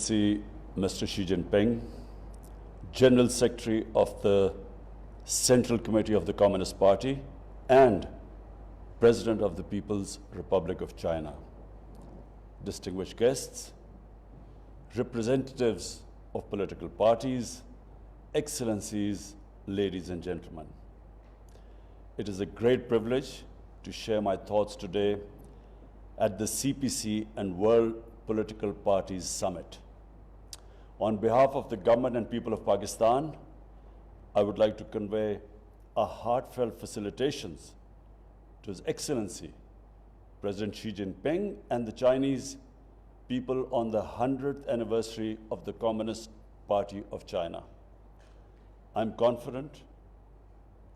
Excellency Mr. Xi Jinping, General Secretary of the Central Committee of the Communist Party and President of the People's Republic of China, distinguished guests, representatives of political parties, excellencies, ladies and gentlemen. It is a great privilege to share my thoughts today at the CPC and World Political Parties Summit. On behalf of the government and people of Pakistan, I would like to convey our heartfelt felicitations to His Excellency, President Xi Jinping, and the Chinese people on the 100th anniversary of the Communist Party of China. I'm confident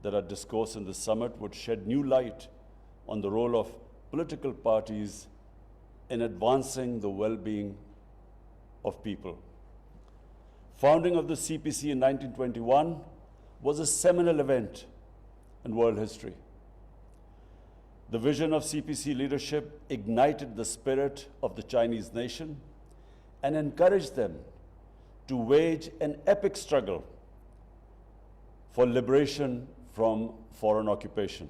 that our discourse in this summit would shed new light on the role of political parties in advancing the well-being of people. Founding of the CPC in 1921 was a seminal event in world history. The vision of CPC leadership ignited the spirit of the Chinese nation and encouraged them to wage an epic struggle for liberation from foreign occupation.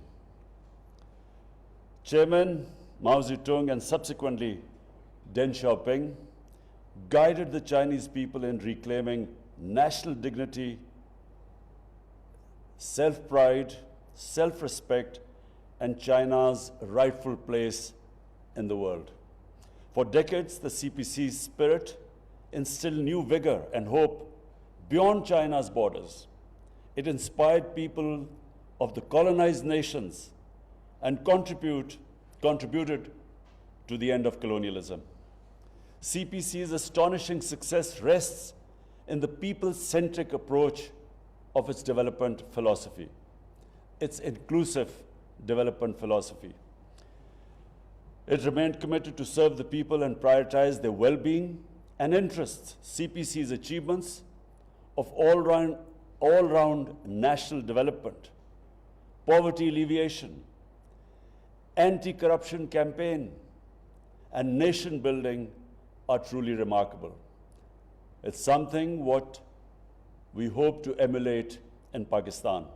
Chairman Mao Zedong and subsequently Deng Xiaoping guided the Chinese people in reclaiming national dignity, self-pride, self-respect, and China's rightful place in the world. For decades, the CPC's spirit instilled new vigor and hope beyond China's borders. It inspired people of the colonized nations and contributed to the end of colonialism. CPC's astonishing success rests in the people-centric approach of its development philosophy, its inclusive development philosophy. It remained committed to serve the people and prioritize their well-being and interests. CPC's achievements of all-round national development, poverty alleviation, anti-corruption campaign, and nation building are truly remarkable. It's something what we hope to emulate in Pakistan.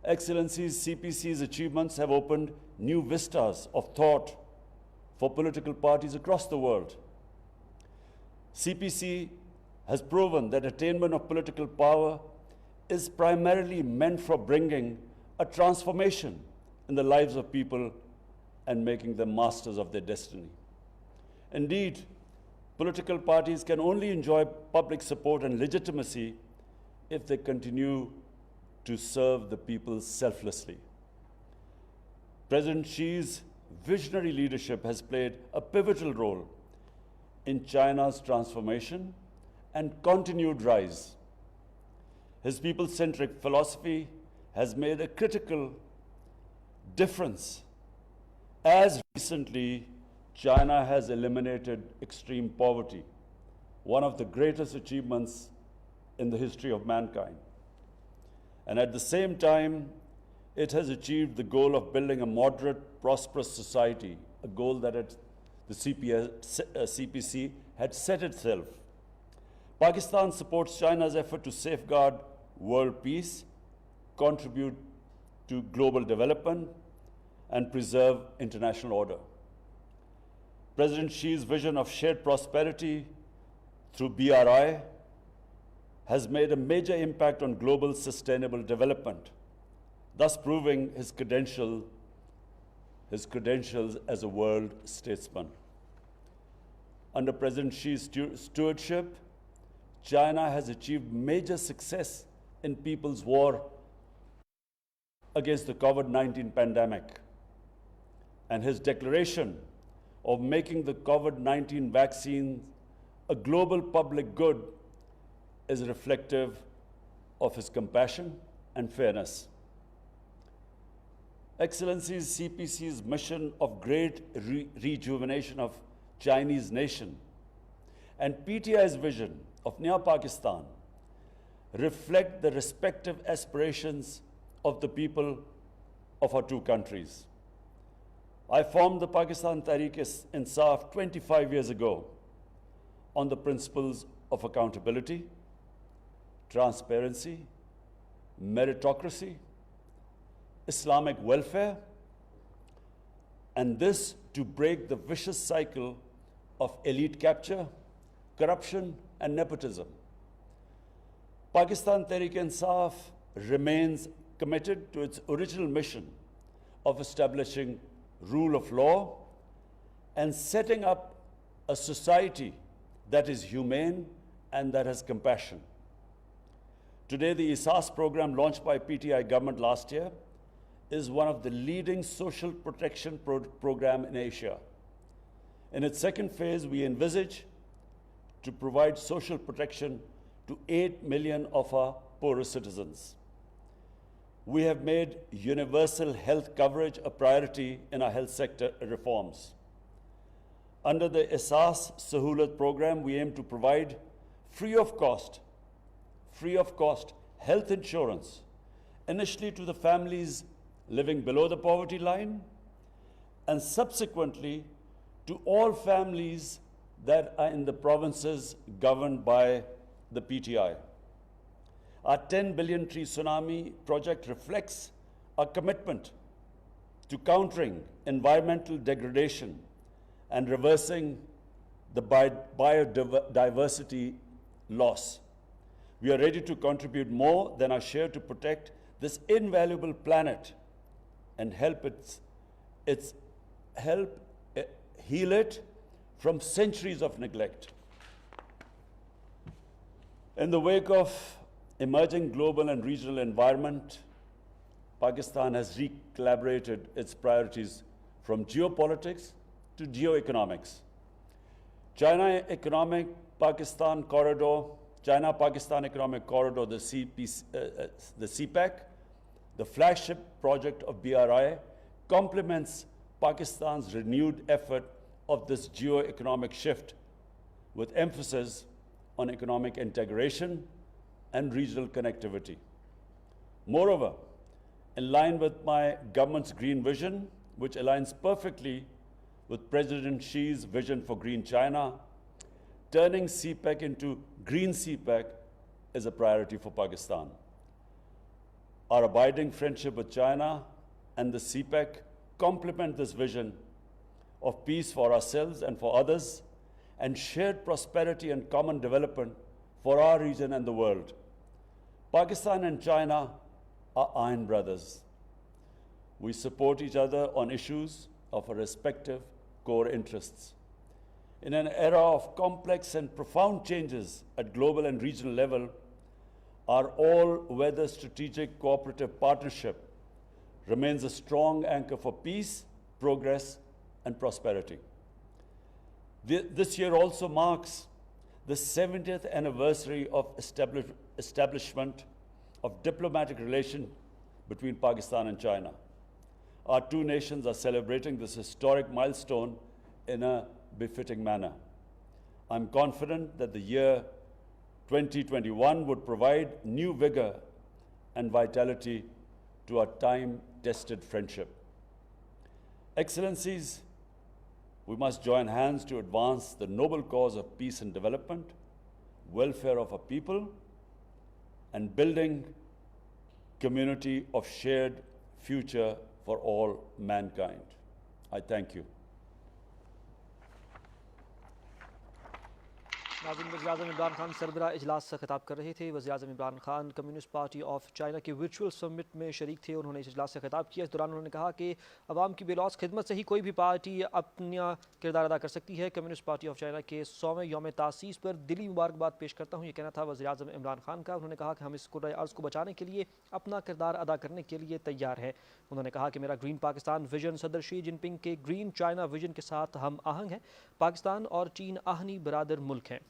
Excellencies, CPC's achievements have opened new vistas of thought for political parties across the world. CPC has proven that attainment of political power is primarily meant for bringing a transformation in the lives of people and making them masters of their destiny. Indeed, political parties can only enjoy public support and legitimacy if they continue to serve the people selflessly. President Xi's visionary leadership has played a pivotal role in China's transformation and continued rise. His people-centric philosophy has made a critical difference. As recently, China has eliminated extreme poverty, one of the greatest achievements in the history of mankind. And at the same time, it has achieved the goal of building a moderate, prosperous society, a goal that the CPC had set itself. Pakistan supports China's effort to safeguard world peace, contribute to global development, and preserve international order. President Xi's vision of shared prosperity through BRI has made a major impact on global sustainable development, thus proving his credentials as a world statesman. Under President Xi's stewardship, China has achieved major success in people's war against the COVID-19 pandemic. And his declaration of making the COVID-19 vaccine a global public good is reflective of his compassion and fairness. Excellencies, CPC's mission of great rejuvenation of Chinese nation and PTI's vision of Naya Pakistan reflect the respective aspirations of the people of our two countries. I formed the Pakistan Tehreek-e-Insaf 25 years ago on the principles of accountability, transparency, meritocracy, Islamic welfare, and this to break the vicious cycle of elite capture, corruption, and nepotism. Pakistan Tehreek-e-Insaf remains committed to its original mission of establishing rule of law and setting up a society that is humane and that has compassion. Today, the ISAS program launched by PTI government last year is one of the leading social protection program in Asia. In its second phase, we envisage to provide social protection to 8 million of our poorest citizens. We have made universal health coverage a priority in our health sector reforms. Under the ISAS Sahulat program, we aim to provide free of cost health insurance, initially to the families living below the poverty line, and subsequently to all families that are in the provinces governed by the PTI. Our 10 billion tree tsunami project reflects our commitment to countering environmental degradation and reversing the biodiversity loss. We are ready to contribute more than our share to protect this invaluable planet and help heal it from centuries of neglect. In the wake of emerging global and regional environment, Pakistan has recalibrated its priorities from geopolitics to geoeconomics. China-Pakistan Economic Corridor, the CPC, the CPEC, the flagship project of BRI, complements Pakistan's renewed effort of this geo-economic shift with emphasis on economic integration and regional connectivity. Moreover, in line with my government's green vision, which aligns perfectly with President Xi's vision for Green China, turning CPEC into Green CPEC is a priority for Pakistan. Our abiding friendship with China and the CPEC complement this vision of peace for ourselves and for others, and shared prosperity and common development for our region and the world. Pakistan and China are iron brothers. We support each other on issues of our respective core interests. In an era of complex and profound changes at global and regional level, our all-weather strategic cooperative partnership remains a strong anchor for peace, progress, and prosperity. This year also marks the 70th anniversary of establishment of diplomatic relations between Pakistan and China. Our two nations are celebrating this historic milestone in a befitting manner. I'm confident that the year 2021 would provide new vigor and vitality to our time-tested friendship. Excellencies, we must join hands to advance the noble cause of peace and development, welfare of our people, and building community of shared future for all mankind. I thank you. नाज़रीन, वज़ीर-ए-आज़म इमरान खान सरबराह इजलास से खिताब कर रहे थे। वज़ीर-ए-आज़म Imran Khan Communist Party of China के वर्चुअल समिट में शरीक थे। उन्होंने इस इजलास से खिताब किया। इस दौरान उन्होंने कहा कि अवाम की बेलौस खिदमत से ही कोई भी पार्टी अपना किरदार अदा कर सकती है। कम्युनिस्ट पार्टी ऑफ चाइना के 100वें यौम तासीस पर दिली मुबारकबाद पेश करता हूँ, ये कहना था वज़ीर-ए-आज़म इमरान खान का। उन्होंने कहा कि हम इस कुर्राए अर्ज़ को बचाने के लिए अपना किरदार अदा करने के लिए तैयार है। उन्होंने कहा कि मेरा ग्रीन पाकिस्तान विजन सदर शी जिनपिंग के ग्रीन चाइना विजन के साथ हम आहंग है। पाकिस्तान और चीन आहनी बरादर मुल्क हैं।